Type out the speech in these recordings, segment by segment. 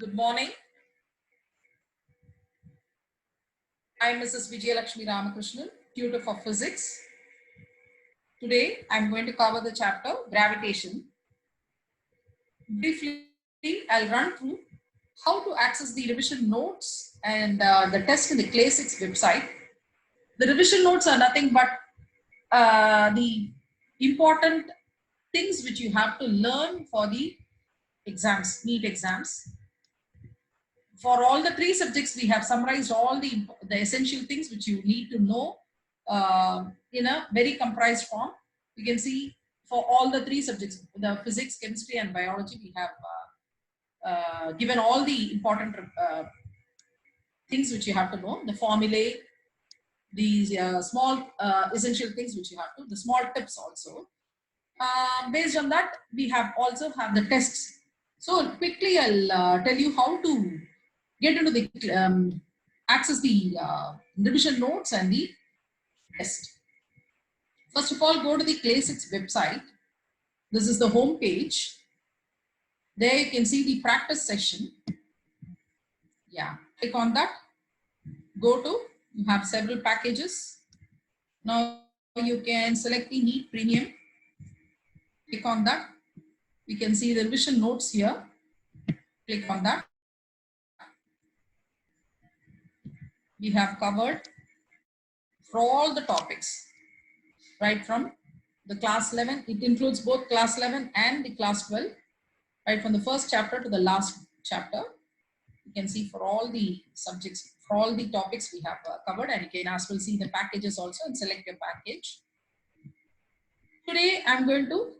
Good morning. I'm Mrs. Vijayalakshmi Ramakrishnan, tutor for physics. Today, I'm going to cover the chapter gravitation. Briefly, I'll run through how to access the revision notes and the test in the Clay 6 website. The revision notes are nothing but the important things which you have to learn for the exams, NEET exams. For all the three subjects, we have summarized all the essential things which you need to know in a very comprised form. You can see for all the three subjects, the physics, chemistry, and biology, we have given all the important things which you have to know, the formulae, these small essential things which you have to, the small tips also. Based on that, we have also have the tests. So quickly, I'll tell you how to get into the access the revision notes and the test. First of all, go to the Clay 6 website. This is the home page. There you can see the practice session. Yeah, click on that. Go to, you have several packages. Now you can select the NEET Premium. Click on that. You can see the revision notes here. Click on that. We have covered for all the topics, right from the class 11. It includes both class 11 and the class 12, right from the first chapter to the last chapter. You can see for all the subjects, for all the topics we have covered, and you can as well see the packages also and select your package. Today, I'm going to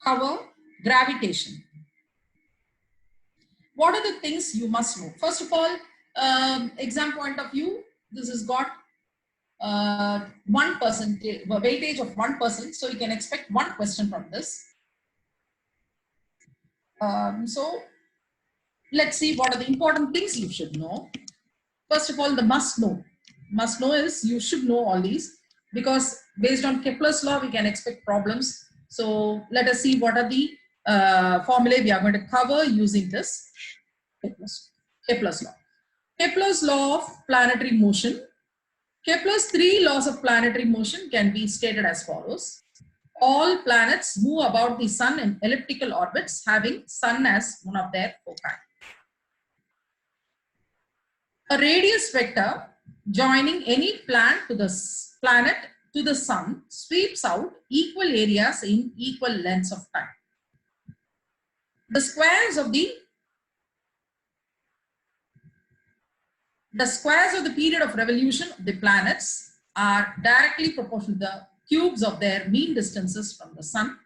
cover gravitation. What are the things you must know? First of all, exam point of view, this has got 1%, weightage of 1%. So you can expect one question from this. So let's see what are the important things you should know. First of all, the must know. Must know is you should know all these, because based on Kepler's law, we can expect problems. So let us see what are the formulae we are going to cover using this Kepler's law. Kepler's law of planetary motion. Kepler's three laws of planetary motion can be stated as follows. All planets move about the sun in elliptical orbits, having sun as one of their foci. A radius vector joining any planet to the sun sweeps out equal areas in equal lengths of time. The squares of the period of revolution of the planets are directly proportional to the cubes of their mean distances from the sun.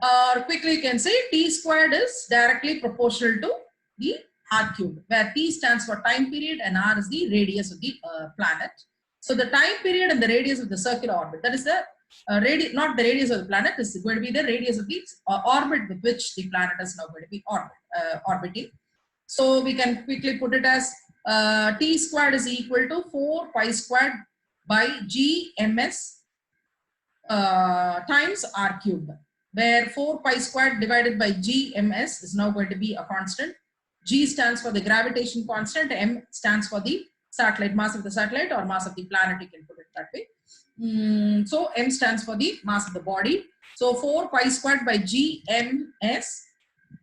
Or quickly you can say T squared is directly proportional to the R cubed, where T stands for time period and R is the radius of the planet. So the time period and the radius of the circular orbit, that is the not the radius of the planet, is going to be the radius of the orbit with which the planet is now going to be orbiting. So we can quickly put it as T squared is equal to 4 pi squared by G ms times R cubed, where 4 pi squared divided by G ms is now going to be a constant. G stands for the gravitation constant, M stands for the satellite, mass of the satellite or mass of the planet, you can put it that way. So M stands for the mass of the body. So 4 pi squared by G ms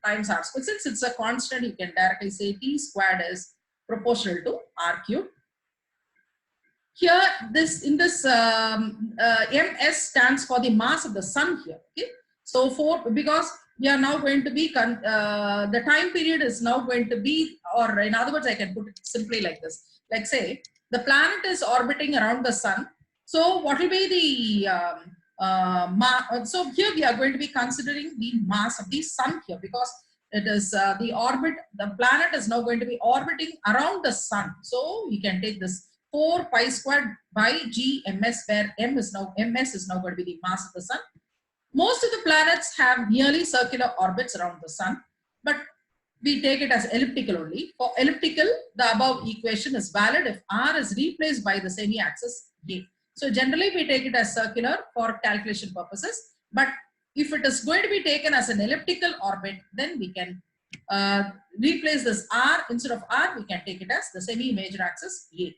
times R squared. Since it's a constant, you can directly say T squared is proportional to R cubed. Here, ms stands for the mass of the sun here. Okay, so because we are now going to be the time period is now going to be, or in other words, I can put it simply like this. Like say the planet is orbiting around the sun. So what will be the so here we are going to be considering the mass of the sun here, because it is the planet is now going to be orbiting around the sun. So you can take this 4 pi squared by G ms, where ms is now going to be the mass of the sun. Most of the planets have nearly circular orbits around the sun, but we take it as elliptical only. For elliptical, the above equation is valid if R is replaced by the semi-axis A. So generally we take it as circular for calculation purposes, but if it is going to be taken as an elliptical orbit, then we can replace this R, instead of R, we can take it as the semi-major axis A.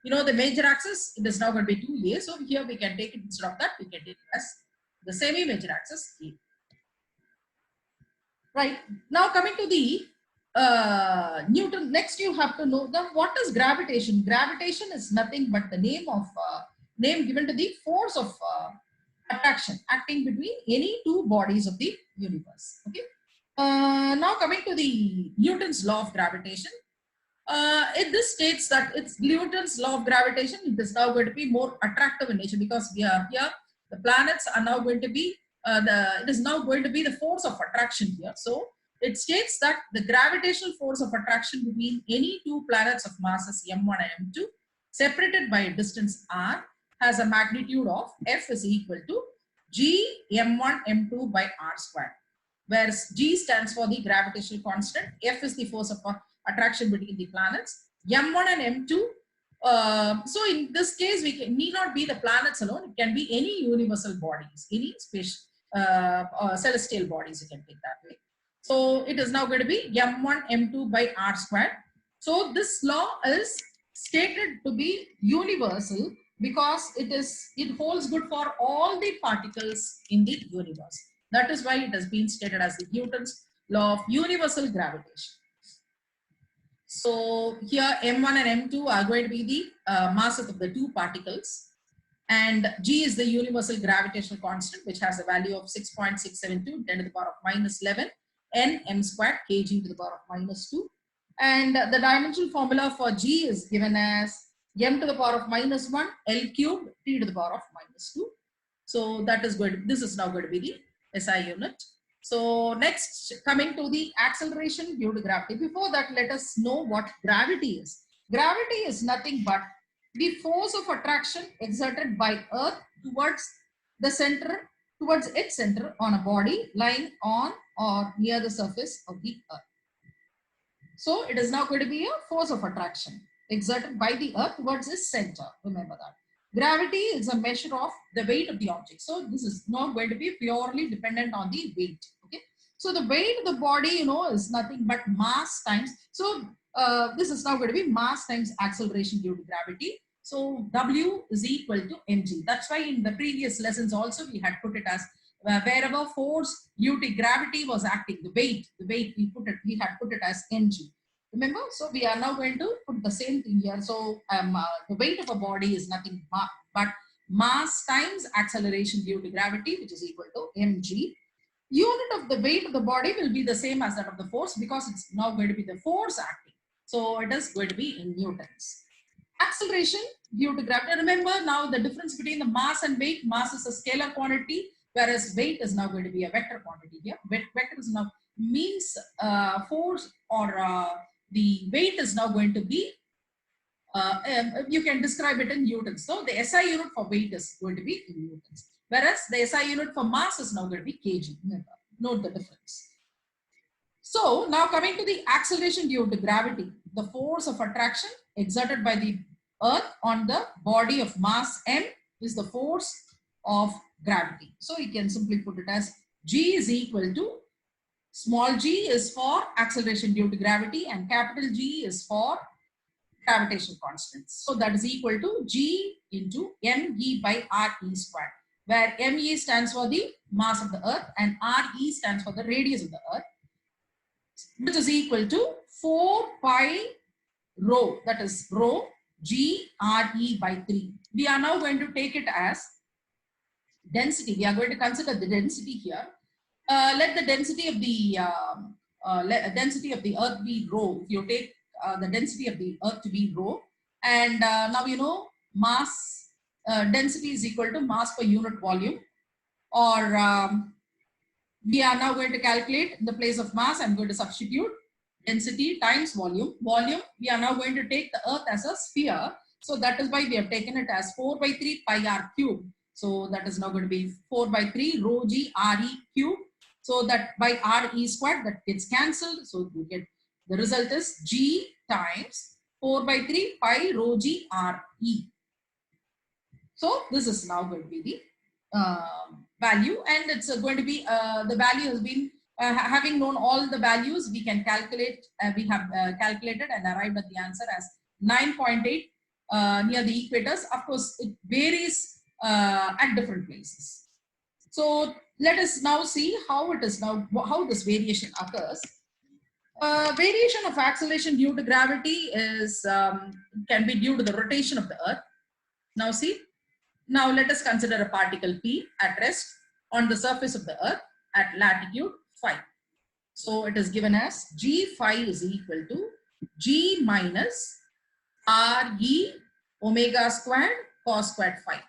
You know, the major axis, it is now going to be 2A. So here we can take it, instead of that, we can take it as the semi-major axis A. Right. Now coming to the Newton, next you have to know what is gravitation. Gravitation is nothing but the name given to the force of attraction acting between any two bodies of the universe. Okay. Now coming to the Newton's law of gravitation. This states that it's Newton's law of gravitation. It is now going to be more attractive in nature because we are here. The planets are now going to be it is now going to be the force of attraction here. So it states that the gravitational force of attraction between any two planets of masses m1 and m2 separated by a distance r has a magnitude of F is equal to g m1 m2 by r squared, where g stands for the gravitational constant, F is the force of attraction between the planets, m1 and m2. So in this case, need not be the planets alone. It can be any universal bodies, any celestial bodies, you can take that way. So it is now going to be m1 m2 by r squared. So this law is stated to be universal because it holds good for all the particles in the universe. That is why it has been stated as the Newton's law of universal gravitation. So here m1 and m2 are going to be the masses of the two particles, and g is the universal gravitational constant, which has a value of 6.672 10 to the power of minus 11 n m squared kg to the power of minus 2. And the dimensional formula for g is given as m to the power of minus 1 L cubed t to the power of minus 2. So that is going to, this is now going to be the SI unit. So next, coming to the acceleration due to gravity. Before that, let us know what gravity is. Gravity is nothing but the force of attraction exerted by Earth towards the center, towards its center on a body lying on or near the surface of the Earth. So it is now going to be a force of attraction exerted by the Earth towards its center. Remember that. Gravity is a measure of the weight of the object. So this is not going to be purely dependent on the weight. Okay. So the weight of the body, you know, is nothing but mass times. So this is now going to be mass times acceleration due to gravity. So W is equal to mg. That's why in the previous lessons also we had put it as wherever force due to gravity was acting, the weight we had put it as mg. Remember, so we are now going to put the same thing here. So the weight of a body is nothing but mass times acceleration due to gravity, which is equal to mg. Unit of the weight of the body will be the same as that of the force because it's now going to be the force acting. So it is going to be in newtons. Acceleration due to gravity. Remember now the difference between the mass and weight. Mass is a scalar quantity, whereas weight is now going to be a vector quantity here. Vector is now means force or the weight is now going to be, you can describe it in newtons. So the SI unit for weight is going to be in newtons, whereas the SI unit for mass is now going to be kg. Remember, note the difference. So now coming to the acceleration due to gravity, the force of attraction exerted by the Earth on the body of mass m is the force of gravity. So you can simply put it as G is equal to, small g is for acceleration due to gravity and capital G is for gravitational constants. So that is equal to G into me by re squared, where me stands for the mass of the Earth and re stands for the radius of the Earth, which is equal to 4 pi rho, that is rho g re by 3. We are now going to take it as density. We are going to consider the density here. Let the density of the Earth be rho. If you take the density of the Earth to be rho, and now you know mass density is equal to mass per unit volume, or we are now going to calculate in the place of mass. I'm going to substitute density times volume. Volume, we are now going to take the Earth as a sphere. So that is why we have taken it as 4 by 3 pi r cube. So that is now going to be 4 by 3 rho g re cube. So that by re squared, that gets cancelled. So we get, the result is g times 4 by 3 pi rho g re. So this is now going to be the value, and it's going to be the value has been Having known all the values, we can calculate, we have calculated and arrived at the answer as 9.8 near the equators. Of course, it varies at different places. So let us now see how it is now, how this variation occurs. Variation of acceleration due to gravity is can be due to the rotation of the Earth. Now see, now let us consider a particle P at rest on the surface of the Earth at latitude phi. So it is given as G phi is equal to G minus R E omega squared cos squared phi,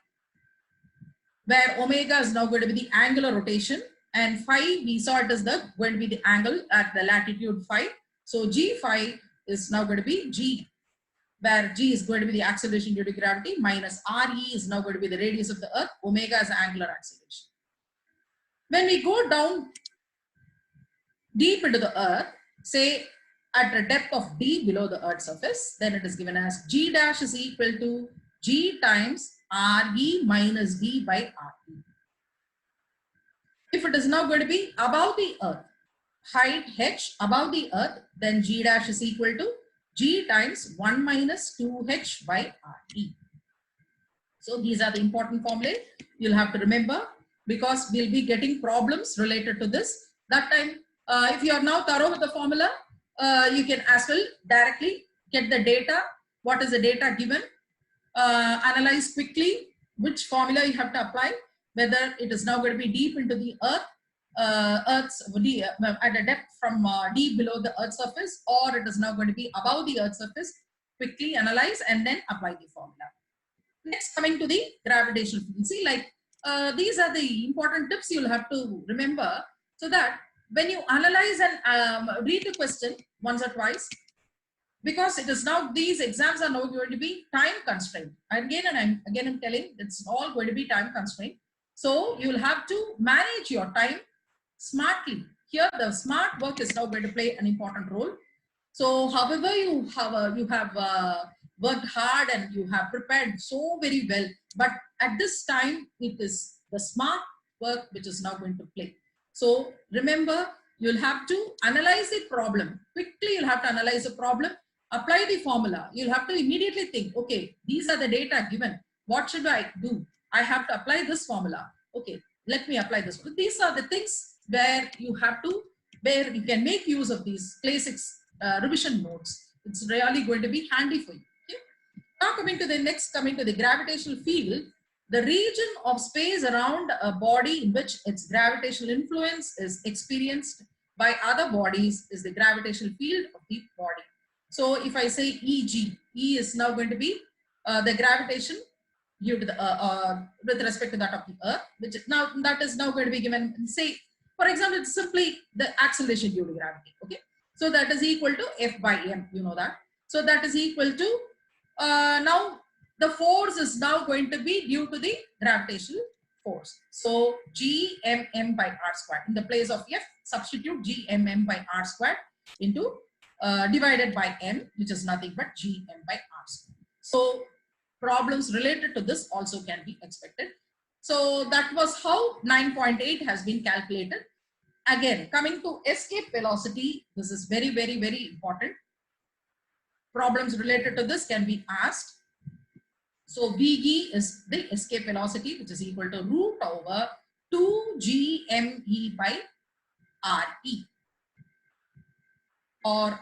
where omega is now going to be the angular rotation and phi we saw it is going to be the angle at the latitude phi. So G phi is now going to be G, where G is going to be the acceleration due to gravity, minus RE is now going to be the radius of the Earth, omega is angular acceleration. When we go down deep into the Earth, say at a depth of D below the Earth's surface, then it is given as G dash is equal to G times RE minus V by RE. If it is now going to be above the Earth, height h above the Earth, then G dash is equal to G times 1 minus 2h by RE. So these are the important formulae you'll have to remember, because we'll be getting problems related to this. That time, if you are now thorough with the formula, you can as well directly get the data. What is the data given? Analyze quickly which formula you have to apply, whether it is now going to be deep into the Earth, Earth's at a depth from D below the Earth's surface, or it is now going to be above the Earth's surface. Quickly analyze and then apply the formula. Next, coming to the gravitational field. See, like these are the important tips you'll have to remember, so that when you analyze and read the question once or twice, because it is now, these exams are now going to be time constrained. Again, and I'm telling, it's all going to be time constrained. So you will have to manage your time smartly. Here, the smart work is now going to play an important role. So, however, you have worked hard and you have prepared so very well, but at this time, it is the smart work which is now going to play. So, remember, you'll have to analyze the problem. Quickly, you'll have to analyze the problem, apply the formula. You'll have to immediately think, okay, these are the data given. What should I do? I have to apply this formula. Okay, let me apply this. These are the things where you have to, where you can make use of these class 6 revision notes. It's really going to be handy for you. Okay? Now coming to the gravitational field, the region of space around a body in which its gravitational influence is experienced by other bodies is the gravitational field of the body. So if I say EG, E is now going to be the gravitation due to the with respect to that of the Earth, which now that is now going to be given. Say, for example, it's simply the acceleration due to gravity. Okay, so that is equal to F by m. You know that. So that is equal to now the force is now going to be due to the gravitational force. So G m m by r squared. In the place of F, substitute G m m by r squared into divided by m, which is nothing but G m by r squared. So problems related to this also can be expected. So that was how 9.8 has been calculated. Again, coming to escape velocity, this is very, very, very important. Problems related to this can be asked. So VG is the escape velocity, which is equal to root over 2gme by RE. Or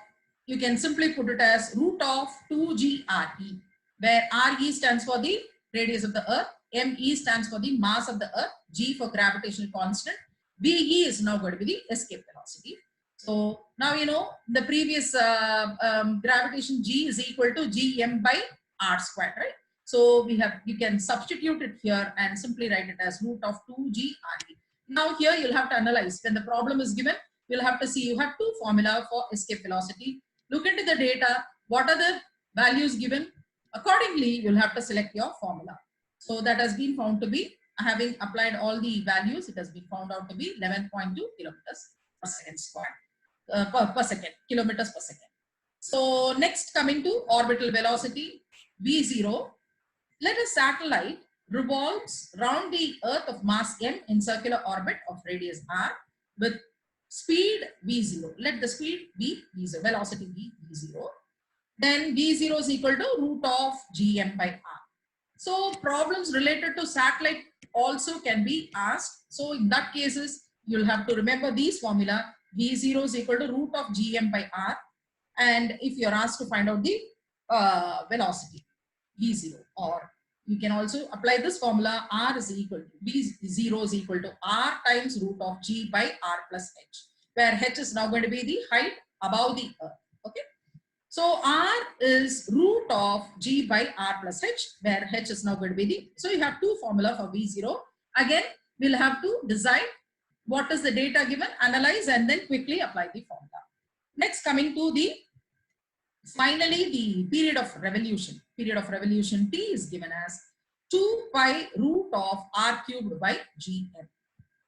you can simply put it as root of 2gRE, where RE stands for the radius of the Earth, ME stands for the mass of the Earth, G for gravitational constant, VE is now going to be the escape velocity. So now you know the previous gravitation G is equal to Gm by R squared, right? So you can substitute it here and simply write it as root of 2gRE. Now here you'll have to analyze. When the problem is given, you'll have to see you have two formula for escape velocity. Look into the data. What are the values given? Accordingly, you'll have to select your formula. So that has been found to be, having applied all the values, it has been found out to be 11.2 kilometers per second squared, per second, kilometers per second. So next, coming to orbital velocity, V0. Let a satellite revolves round the Earth of mass m in circular orbit of radius r with speed V0. Let the speed be V0, velocity be V0. Then V0 is equal to root of Gm by R. So problems related to satellite also can be asked. So in that cases, you'll have to remember these formula. V0 is equal to root of Gm by R. And if you're asked to find out the velocity, V0, or you can also apply this formula, R is equal to, V0 is equal to R times root of G by R plus H, where H is now going to be the height above the earth. Okay. So R is root of G by R plus H, where H is now going to be the, so you have two formula for V0. Again, we'll have to decide what is the data given, analyze, and then quickly apply the formula. Next, coming to the, finally, the period of revolution. Period of revolution T is given as 2 pi root of R cubed by Gm.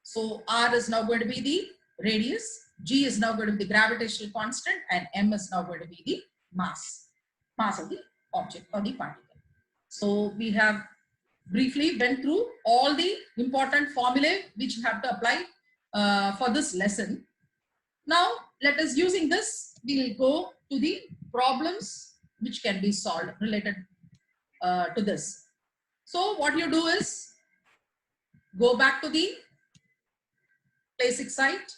So R is now going to be the radius, G is now going to be the gravitational constant, and M is now going to be the mass of the object or the particle. So we have briefly went through all the important formulae which you have to apply for this lesson. Now let us, using this, we will go to the problems which can be solved related to this. So what you do is go back to the basic site,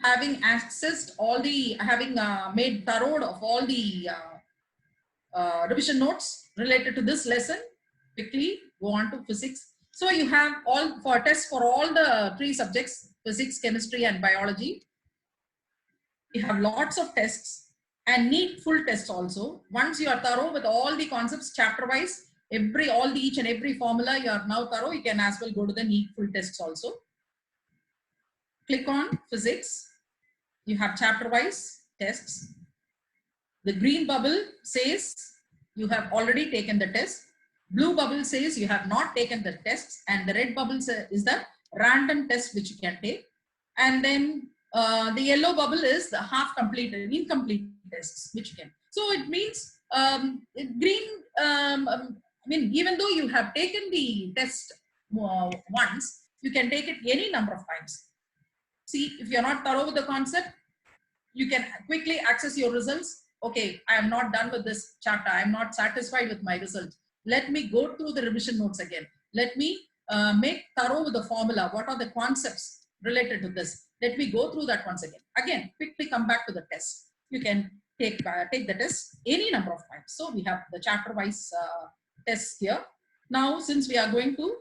having accessed all the, having made thorough of all the revision notes related to this lesson, quickly go on to physics. So you have all for tests for all the three subjects, physics, chemistry, and biology. You have lots of tests and needful tests also. Once you are thorough with all the concepts chapter wise, each and every formula you are now thorough, you can as well go to the needful tests also. Click on physics. You have chapter wise tests. The green bubble says you have already taken the test. Blue bubble says you have not taken the tests, and the red bubble is the random test which you can take. And then the yellow bubble is the half completed, incomplete tests which you can. So it means green. I mean, even though you have taken the test once, you can take it any number of times. See, if you're not thorough with the concept, you can quickly access your results. Okay, I am not done with this chapter. I am not satisfied with my result. Let me go through the revision notes again. Let me make thorough with the formula. What are the concepts related to this? Let me go through that once again. Again, quickly come back to the test. You can take the test any number of times. So we have the chapter wise tests here. Now, since we are going to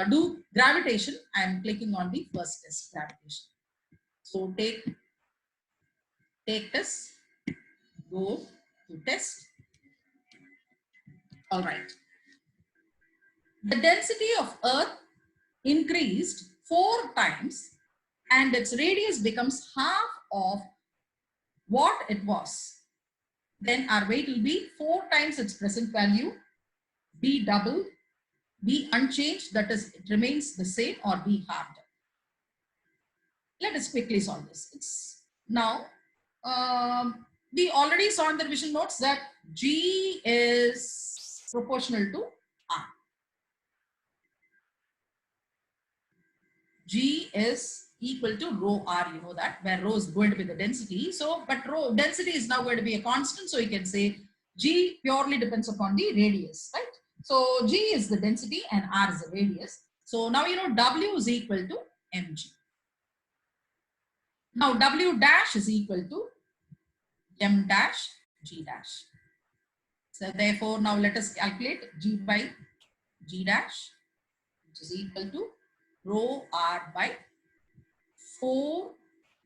do gravitation, I am clicking on the first test, gravitation. So take test, go to test. All right. The density of Earth increased 4 times and its radius becomes half of what it was. Then our weight will be 4 times its present value, be double, be unchanged, that is, it remains the same, or be halved. Let us quickly solve this. It's now, we already saw in the revision notes that G is proportional to R. G is equal to rho R, you know that, where rho is going to be the density. So, but rho density is now going to be a constant. So you can say G purely depends upon the radius, right? So G is the density and R is the radius. So now you know W is equal to mg. Now W dash is equal to m dash G dash. So therefore now let us calculate G by G dash, which is equal to rho R by 4,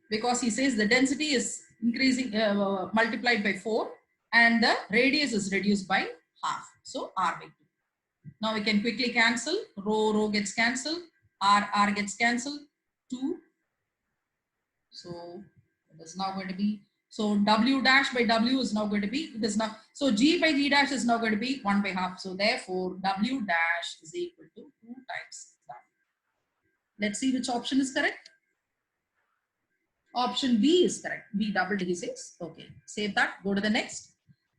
because he says the density is increasing, multiplied by 4, and the radius is reduced by half. So R by 2. Now we can quickly cancel. Rho gets cancelled. R gets cancelled. 2. So it is now going to be, so W dash by W is now going to be, it is now, so G by G dash is now going to be 1 by half. So therefore W dash is equal to 2 times that. Let's see which option is correct. Option B is correct. B double he says. Okay, save that. Go to the next.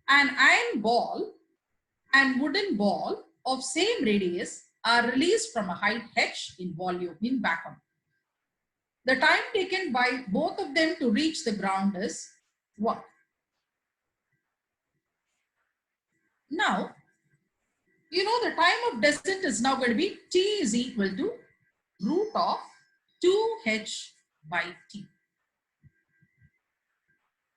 An iron ball and wooden ball of same radius are released from a height h in volume in vacuum. The time taken by both of them to reach the ground is what? Now, you know the time of descent is now going to be t is equal to root of 2h by t.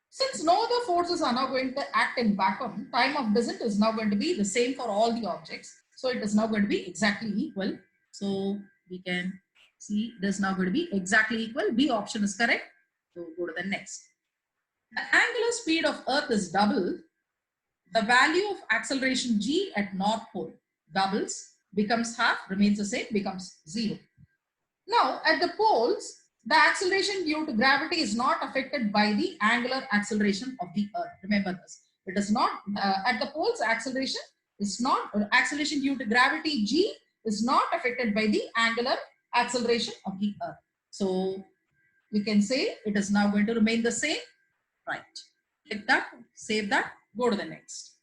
Since no other forces are now going to act in vacuum, time of descent is now going to be the same for all the objects. So it is now going to be exactly equal. So we can see it is now going to be exactly equal. B option is correct. So go to the next. The angular speed of Earth is double. The value of acceleration g at North Pole doubles, becomes half, remains the same, becomes 0. Now at the poles, the acceleration due to gravity is not affected by the angular acceleration of the Earth. Remember this. It is not at the poles. Acceleration is not acceleration due to gravity g is not affected by the angular acceleration of the Earth. So we can say it is now going to remain the same. Right. Click that. Save that. Go to the next.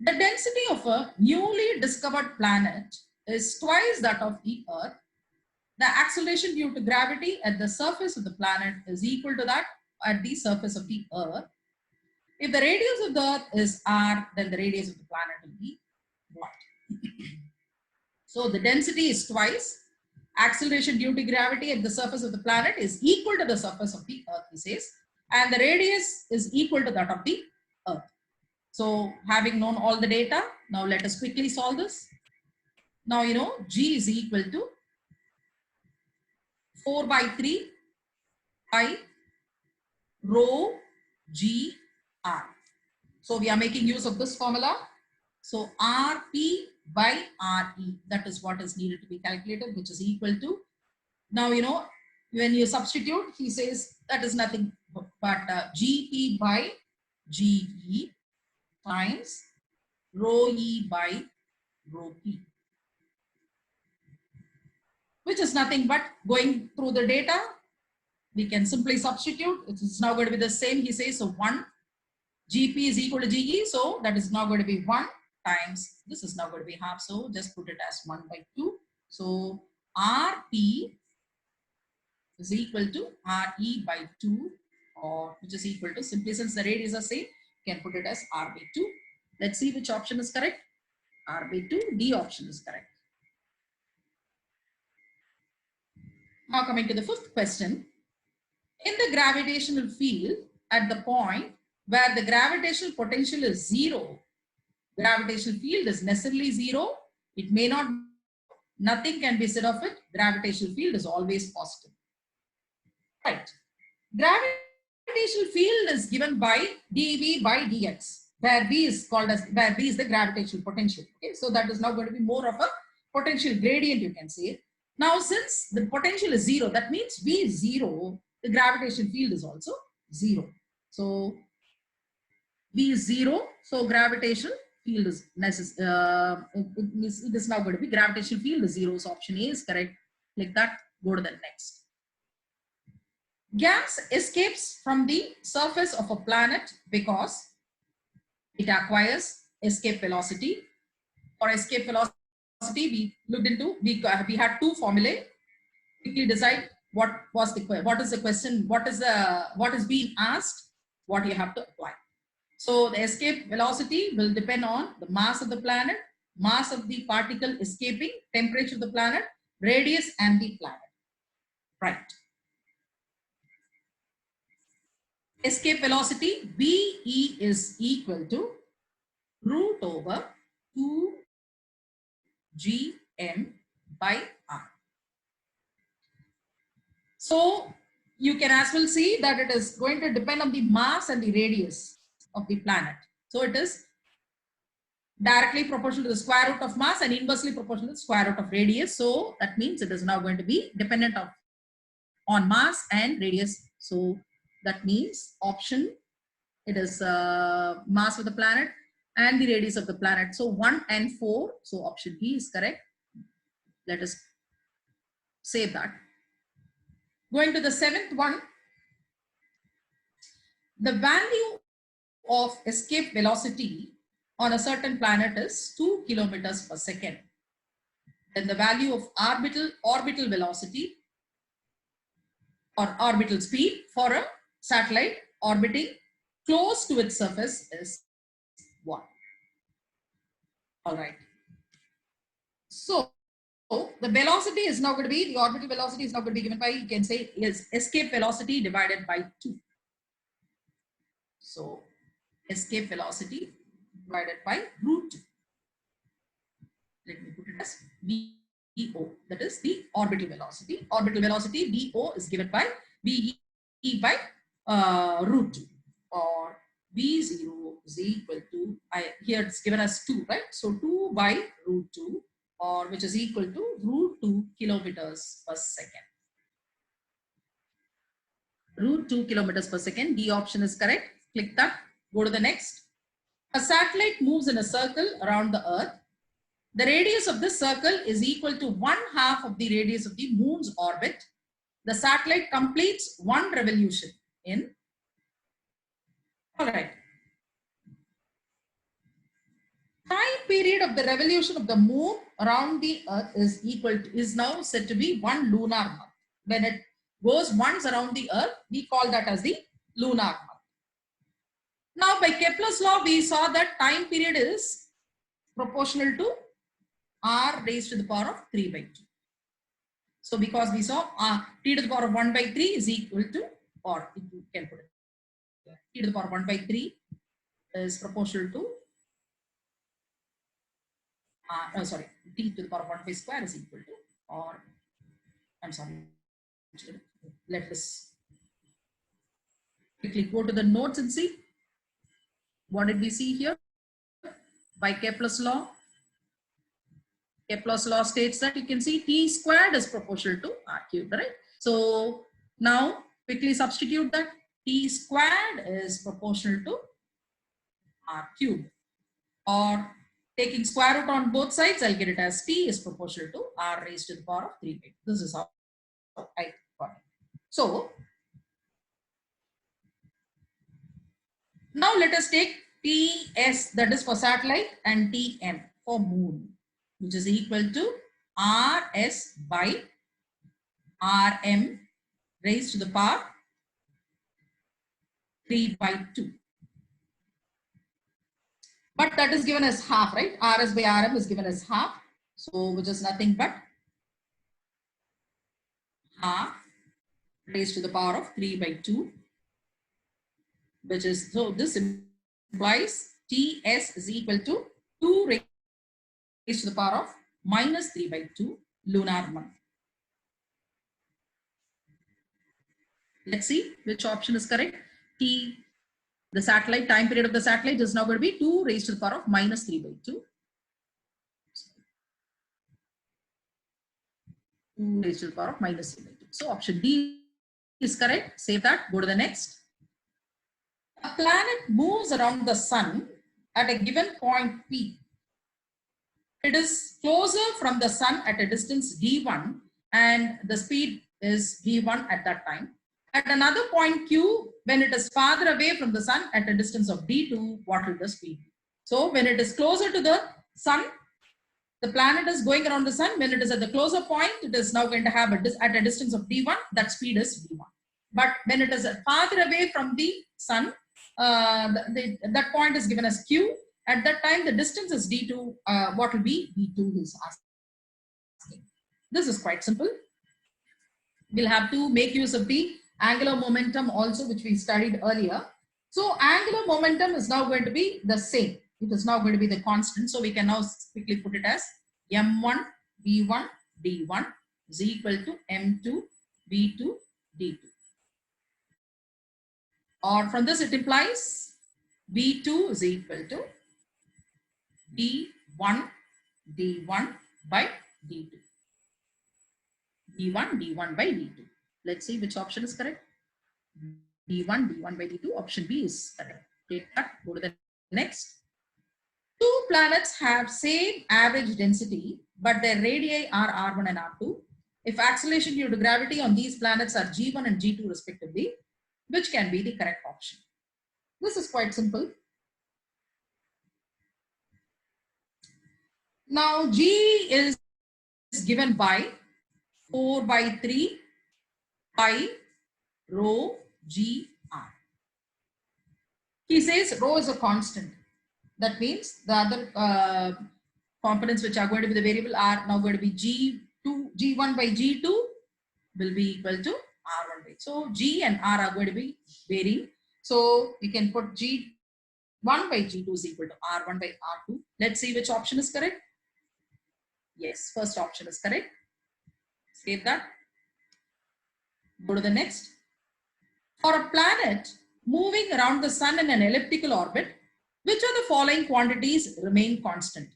The density of a newly discovered planet is twice that of the Earth. The acceleration due to gravity at the surface of the planet is equal to that at the surface of the Earth. If the radius of the Earth is r, then the radius of the planet will be what? So the density is twice. Acceleration due to gravity at the surface of the planet is equal to the surface of the Earth, he says. And the radius is equal to that of the Earth. So having known all the data, now let us quickly solve this. Now, you know, g is equal to 4 by 3 by rho g r. So we are making use of this formula. So rp by re, that is what is needed to be calculated, which is equal to, now you know, when you substitute, he says that is nothing but gp by ge times rho e by rho p, which is nothing but going through the data. We can simply substitute. It is now going to be the same. He says so 1 gp is equal to ge, so that is now going to be 1 times this is now going to be half. So just put it as 1 by 2. So rp is equal to re by 2, or which is equal to, simply since the radius are same, you can put it as r by 2. Let's see which option is correct. R by 2, D option is correct. Now coming to the fifth question. In the gravitational field, at the point where the gravitational potential is 0, gravitational field is necessarily 0. It may not, nothing can be said of it. Gravitational field is always positive. Right. Gravitational field is given by dV by dx, where V is called as, where V is the gravitational potential. Okay, so that is now going to be more of a potential gradient, you can say. Now, since the potential is 0, that means V is 0, the gravitational field is also 0. So V is 0, so gravitational field is necessary. It is now going to be gravitational field is 0. So option A is correct. Click that. Go to the next. Gas escapes from the surface of a planet because it acquires escape velocity. For escape velocity, we looked into, we had two formulae. Quickly decide what is the question, what is being asked, what you have to apply. So the escape velocity will depend on the mass of the planet, mass of the particle escaping, temperature of the planet, radius and the planet. Right. Escape velocity VE is equal to root over 2 gm by r. So you can as well see that it is going to depend on the mass and the radius of the planet. So it is directly proportional to the square root of mass and inversely proportional to the square root of radius. So that means it is now going to be dependent on mass and radius. So that means option, it is mass of the planet and the radius of the planet. So 1 and 4. So option B is correct. Let us save that. Going to the seventh one. The value of escape velocity on a certain planet is 2 kilometers per second. Then the value of orbital velocity or orbital speed for a satellite orbiting close to its surface is 1. All right. So the velocity is now going to be, the orbital velocity is now going to be given by, you can say, is escape velocity divided by 2. So escape velocity divided by root 2. Let me put it as VO, that is the orbital velocity. Orbital velocity VO is given by VE by root 2, or V0 is equal to, here it's given as 2, right? So 2 by root 2, or which is equal to root 2 kilometers per second. Root 2 kilometers per second. D option is correct. Click that. Go to the next. A satellite moves in a circle around the Earth. The radius of this circle is equal to 1/2 of the radius of the moon's orbit. The satellite completes 1 revolution in. All right. Time period of the revolution of the moon around the Earth is now said to be 1 lunar month. When it goes once around the Earth, we call that as the lunar month. Now, by Kepler's law, we saw that time period is proportional to r raised to the power of 3 by 2. So because we saw t to the power of 1 by 3 is equal to, or you can put it, t to the power of 1 by 3 is proportional to, t to the power of 1 by square is equal to, or I'm sorry, let us quickly go to the notes and see. What did we see here? By Kepler's law. Kepler's law states that, you can see, t squared is proportional to r cubed, right? So now quickly substitute that. T squared is proportional to r cubed, or taking square root on both sides, I'll get it as t is proportional to r raised to the power of 3 by 2. This is how I got it. So now let us take Ts, that is for satellite, and Tm for moon, which is equal to Rs by Rm raised to the power 3 by 2. But that is given as half, right? Rs by Rm is given as half. So which is nothing but half raised to the power of 3 by 2. Which is, so this implies Ts is equal to 2 raised to the power of minus 3 by 2 lunar month. Let's see which option is correct. T, the satellite, time period of the satellite is now going to be 2 raised to the power of minus 3 by 2. 2 raised to the power of minus 3 by 2. So option D is correct. Save that. Go to the next. A planet moves around the sun at a given point P. It is closer from the sun at a distance d1, and the speed is v1 at that time. At another point Q, when it is farther away from the sun at a distance of d2, what will the speed be? So when it is closer to the sun, the planet is going around the sun. When it is at the closer point, it is now going to have at a distance of d1, that speed is v1. But when it is farther away from the sun, that point is given as Q. At that time, the distance is d2. What will be d2 is asking. This is quite simple. We'll have to make use of the angular momentum also, which we studied earlier. So angular momentum is now going to be the same. It is now going to be the constant. So we can now quickly put it as m1 v1 d1 is equal to m2 v2 d2. Or from this it implies v2 is equal to d1 d1 by d2. d1 d1 by d2. Let's see which option is correct. d1 d1 by d2. Option B is correct. Take that. Go to the next. Two planets have same average density, but their radii are r1 and r2. If acceleration due to gravity on these planets are g1 and g2 respectively, which can be the correct option? This is quite simple. Now g is given by 4 by 3 pi rho g r. He says rho is a constant. That means the other components which are going to be the variable are now going to be g1 by g2 will be equal to r1 by. So g and r are going to be varying. So we can put g1 by g2 is equal to r1 by r2. Let's see which option is correct. Yes, first option is correct. Save that. Go to the next. For a planet moving around the sun in an elliptical orbit, which of the following quantities remain constant?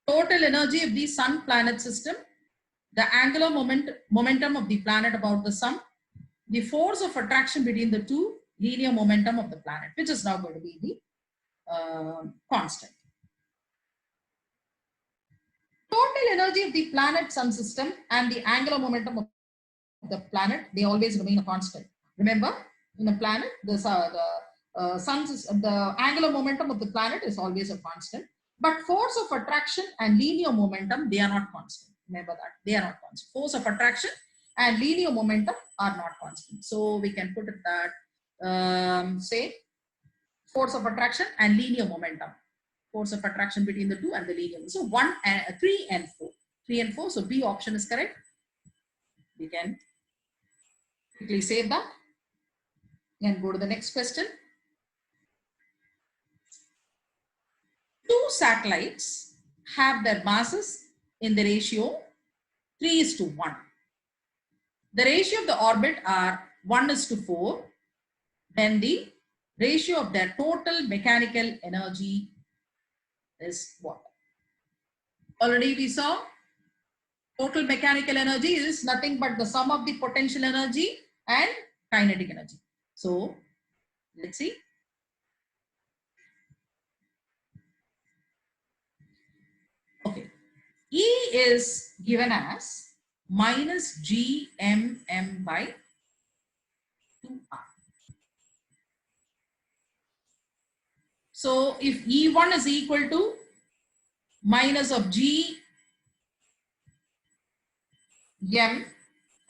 Total energy of the sun planet system, the angular momentum of the planet about the sun, the force of attraction between the two, linear momentum of the planet, which is now going to be the constant. Total energy of the planet sun system and the angular momentum of the planet, they always remain a constant. Remember, in a planet, the angular momentum of the planet is always a constant. But force of attraction and linear momentum, they are not constant. Remember that, they are not constant. Force of attraction and linear momentum are not constant. So we can put it that, say, force of attraction and linear momentum. Force of attraction between the two and the linear. So 3 and 4. 3 and 4. So B option is correct. We can quickly save that and go to the next question. Two satellites have their masses in the ratio 3:1. The ratio of the orbit are 1:4. Then the ratio of their total mechanical energy is what? Already we saw total mechanical energy is nothing but the sum of the potential energy and kinetic energy. So let's see. Okay. E is given as minus GMM by 2R. So if E1 is equal to minus of G M,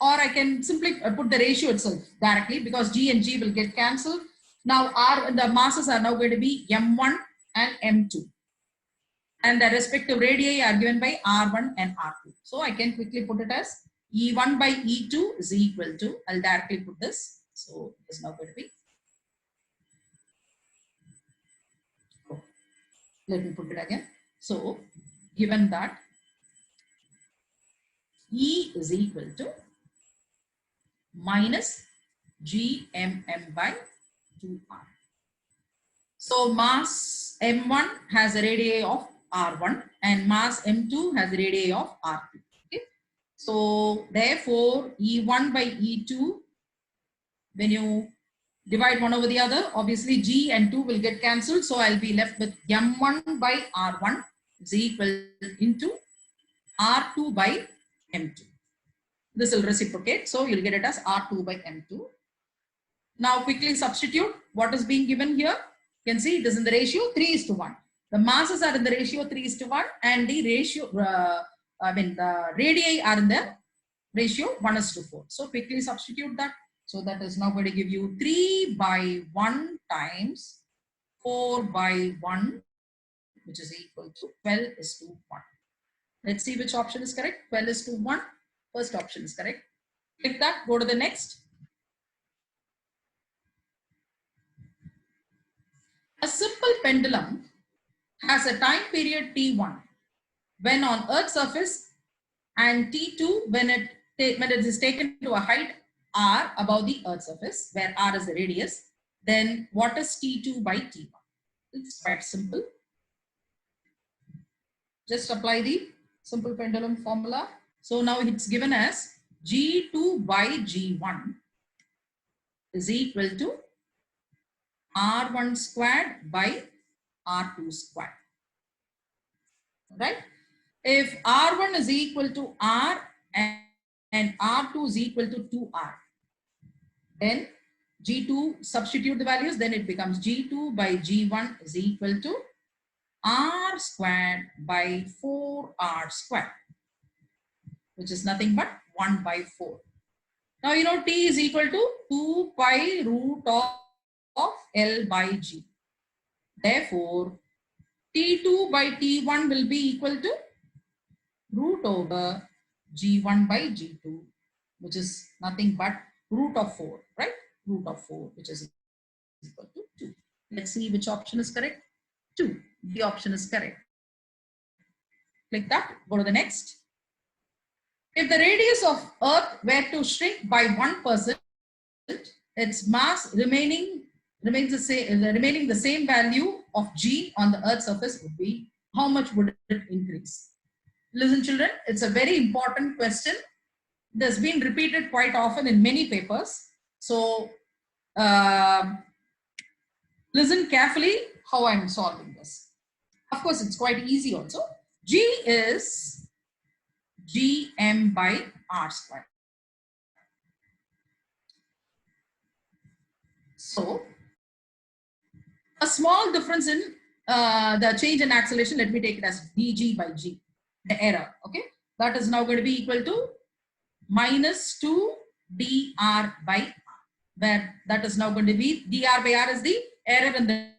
or I can simply put the ratio itself directly because G and G will get cancelled. Now the masses are now going to be M1 and M2. And the respective radii are given by R1 and R2. So I can quickly put it as E1 by E2 is equal to, I'll directly put this. So it's now going to be, let me put it again. So given that E is equal to minus GMM by 2R. So mass M1 has a radii of R1 and mass M2 has a radii of R2. Okay. So therefore E1 by E2, when you divide one over the other, obviously G and 2 will get cancelled. So I'll be left with M1 by R1 is equal into R2 by M2. This will reciprocate. So you'll get it as R2 by M2. Now quickly substitute what is being given here. You can see it is in the ratio 3:1. The masses are in the ratio 3:1 and the ratio, the radii are in the ratio 1:4. So quickly substitute that. So that is now going to give you 3 by 1 times 4 by 1, which is equal to 12:1. Let's see which option is correct. 12:1. First option is correct. Click that. Go to the next. A simple pendulum has a time period T1 when on Earth's surface and T2 when it is taken to a height R above the Earth's surface, where R is the radius. Then what is T2 by T1? It's quite simple. Just apply the simple pendulum formula. So now it's given as G2 by G1 is equal to R1 squared by R2 squared. Right? If R1 is equal to R and R2 is equal to 2R, then G2, substitute the values, then it becomes G2 by G1 is equal to R squared by 4R squared, which is nothing but 1 by 4. Now, you know, T is equal to 2 pi root of L by G. Therefore, T2 by T1 will be equal to root over G1 by G2, which is nothing but root of 4, right? Root of 4, which is equal to 2. Let's see which option is correct. 2. The option is correct. Click that. Go to the next. If the radius of Earth were to shrink by 1%, its mass remaining the same value of G on the Earth's surface would be, how much would it increase? Listen, children, it's a very important question. It has been repeated quite often in many papers. So, listen carefully how I'm solving this. Of course, it's quite easy also. G is Gm by R squared. So, a small difference in the change in acceleration, let me take it as dg by g, the error, okay? That is now going to be equal to minus 2 dr by r, where that is now going to be dr by r is the error in the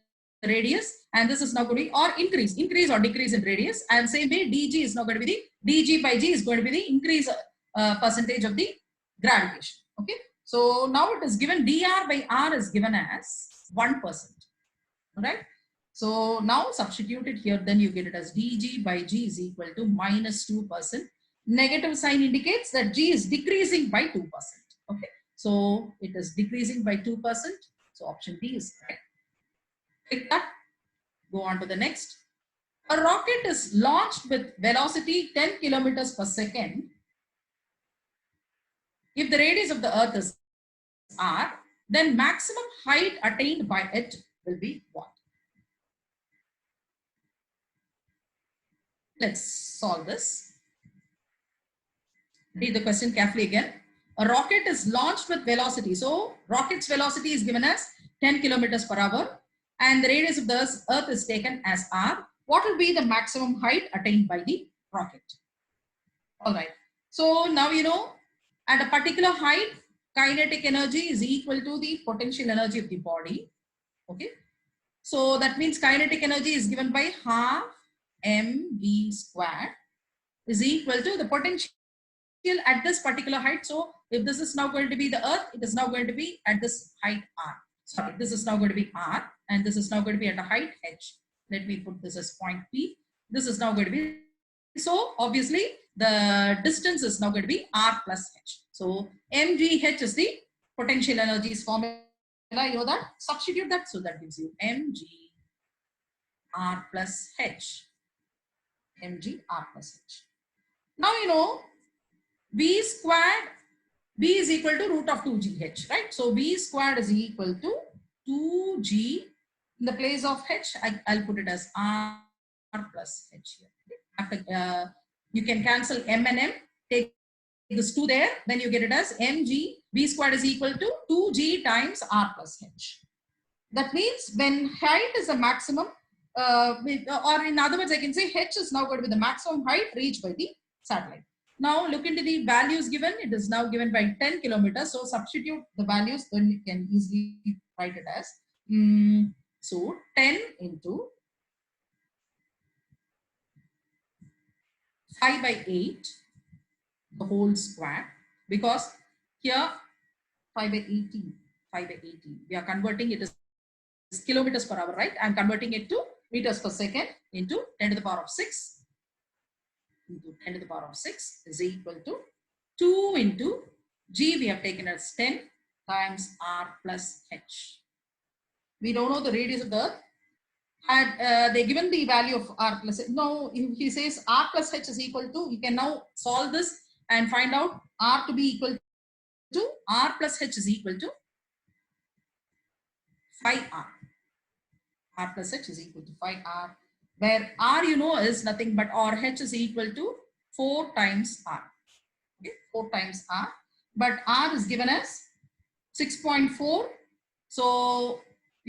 radius, and this is now going to be, or increase or decrease in radius, and same way dg is now going to be the, dg by g is going to be the increase percentage of the gravitation, okay? So now it is given dr by r is given as 1%. Right? So now substitute it here, then you get it as dg by g is equal to minus 2%. Negative sign indicates that g is decreasing by 2%. Okay, so it is decreasing by 2%. So option D is correct. Click that. Go on to the next. A rocket is launched with velocity 10 kilometers per second. If the radius of the Earth is r, then maximum height attained by it will be what? Let's solve this. Read the question carefully again. A rocket is launched with velocity. So rocket's velocity is given as 10 kilometers per hour and the radius of the Earth is taken as r. What will be the maximum height attained by the rocket? All right. So now you know at a particular height, kinetic energy is equal to the potential energy of the body. Okay. So that means kinetic energy is given by half mv squared is equal to the potential at this particular height. So if this is now going to be the Earth, it is now going to be at this height r. Sorry, this is now going to be r and this is now going to be at a height h. Let me put this as point P. This is now going to be, so obviously the distance is now going to be r plus h. So mgh is the potential energies formula. You know that? Substitute that, so that gives you mg r plus h. mg r plus h. Now you know v squared, v is equal to root of 2gh, right? So v squared is equal to 2g. In the place of h, I'll put it as r plus h here. After, you can cancel m and m, take this 2 there, then you get it as mg, v squared is equal to 2g times r plus h. That means when height is the maximum, or in other words, I can say h is now going to be the maximum height reached by the satellite. Now look into the values given. It is now given by 10 kilometers. So substitute the values, then you can easily write it as, so 10 into 5 by 8, the whole square, because here 5 by 18, 5 by 18, we are converting it as kilometers per hour, right? I'm converting it to meters per second into 10 to the power of 6. Into 10 to the power of 6 is equal to 2 into g, we have taken as 10 times r plus h. We don't know the radius of the Earth. Had they given the value of r plus h, no, if he says r plus h is equal to, you can now solve this and find out r to be equal to, r plus h is equal to 5r. r plus h is equal to 5r. Where r you know is nothing but, or h is equal to 4 times r. Okay, 4 times r. But r is given as 6.4. So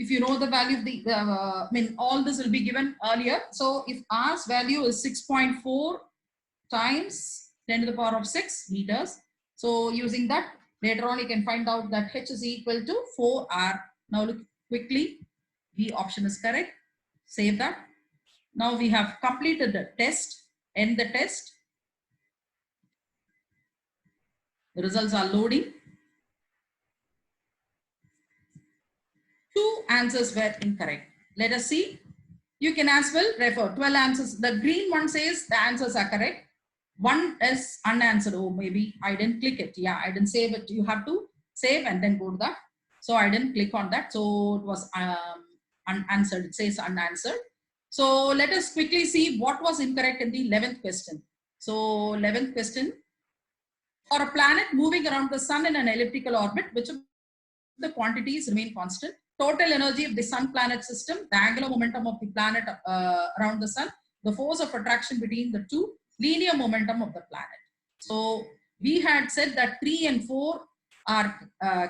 if you know the value of the, I mean, all this will be given earlier. So if r's value is 6.4 times 10 to the power of 6 meters. So using that, Later on, you can find out that H is equal to 4R. Now look quickly. The option is correct. Save that. Now we have completed the test. End the test. The results are loading. 2 answers were incorrect. Let us see. You can as well refer 12 answers. The green one says the answers are correct. One is unanswered. Oh, maybe I didn't click it. Yeah, I didn't save it. You have to save and then go to that. So I didn't click on that. So it was unanswered. It says unanswered. So let us quickly see what was incorrect in the 11th question. So 11th question. For a planet moving around the sun in an elliptical orbit, which of the quantities remain constant? Total energy of the sun-planet system, the angular momentum of the planet around the sun, the force of attraction between the two, linear momentum of the planet. So we had said that 3 and 4 are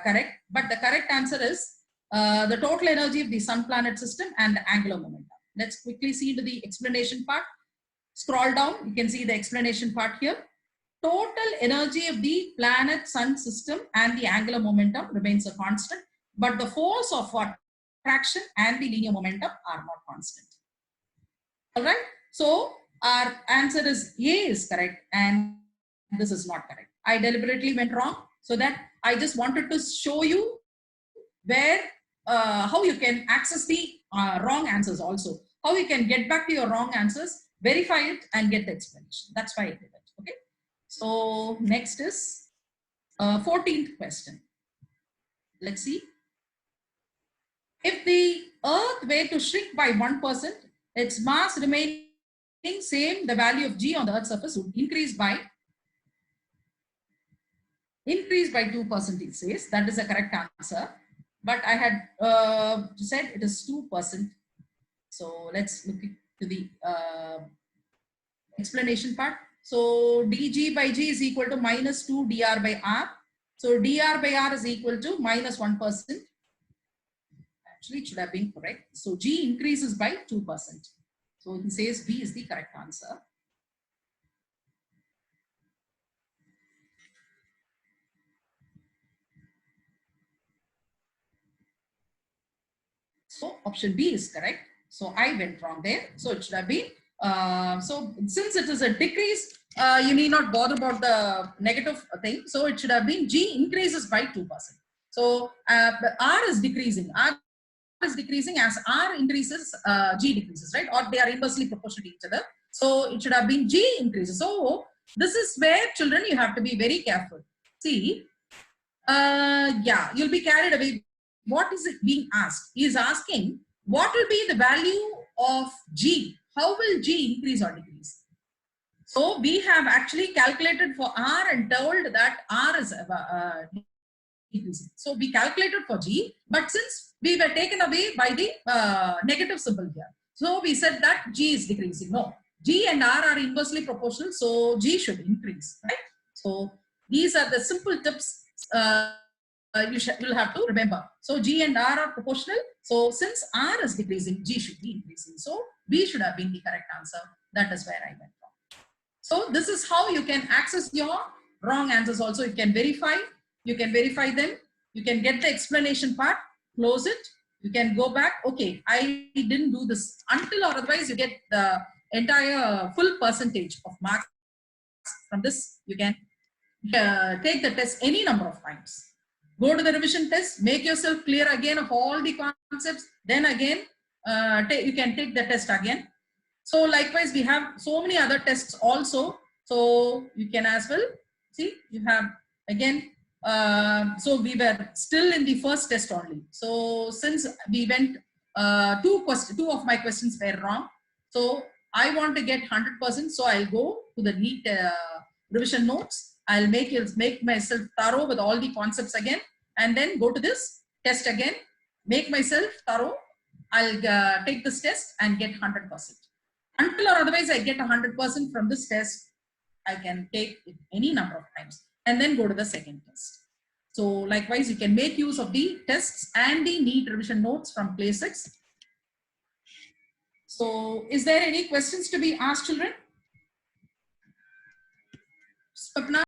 correct, but the correct answer is the total energy of the sun-planet system and the angular momentum. Let's quickly see to the explanation part. Scroll down, you can see the explanation part here. Total energy of the planet-sun system and the angular momentum remains a constant, but the force of attraction and the linear momentum are not constant. All right. So our answer is A is correct, and this is not correct. I deliberately went wrong so that I just wanted to show you where how you can access the wrong answers also. How you can get back to your wrong answers, verify it, and get the explanation. That's why I did it. Okay. So next is 14th question. Let's see. If the Earth were to shrink by 1%, its mass remaining same, the value of G on the Earth's surface would increase by 2%, it says. That is the correct answer. But I had said it is 2%. So let's look to the explanation part. So dg by g is equal to minus 2 dr by r. So dr by r is equal to minus 1%. Actually, it should have been correct. So g increases by 2%. So he says B is the correct answer. So option B is correct. So I went wrong there. So it should have been. So since it is a decrease, you need not bother about the negative thing. So it should have been G increases by 2%. So R is decreasing. R is decreasing as R increases, G decreases, right? Or they are inversely proportional to each other. So it should have been G increases. So this is where children, you have to be very careful. See, yeah, you'll be carried away. What is it being asked? He is asking, what will be the value of G? How will G increase or decrease? So we have actually calculated for R and told that R is decreasing. So we calculated for G, but since we were taken away by the negative symbol here, so we said that G is decreasing. No, G and R are inversely proportional, so G should increase, right? So these are the simple tips you'll have to remember. So G and R are proportional. So since R is decreasing, G should be increasing. So B should have been the correct answer. That is where I went wrong. So this is how you can access your wrong answers also. You can verify. You can verify them. You can get the explanation part, close it. You can go back. Okay, I didn't do this until or otherwise you get the entire full percentage of marks from this. You can take the test any number of times. Go to the revision test, make yourself clear again of all the concepts. Then again, you can take the test again. So likewise, we have so many other tests also. So you can as well see, you have again, so we were still in the first test only. So since we went, two of my questions were wrong. So I want to get 100%. So I'll go to the NEET revision notes. I'll make myself thorough with all the concepts again, and then go to this test again, make myself thorough. I'll take this test and get 100%. Until or otherwise I get 100% from this test, I can take it any number of times and then go to the second test. So likewise, you can make use of the tests and the NEET revision notes from Play 6. So is there any questions to be asked, children? Swapna?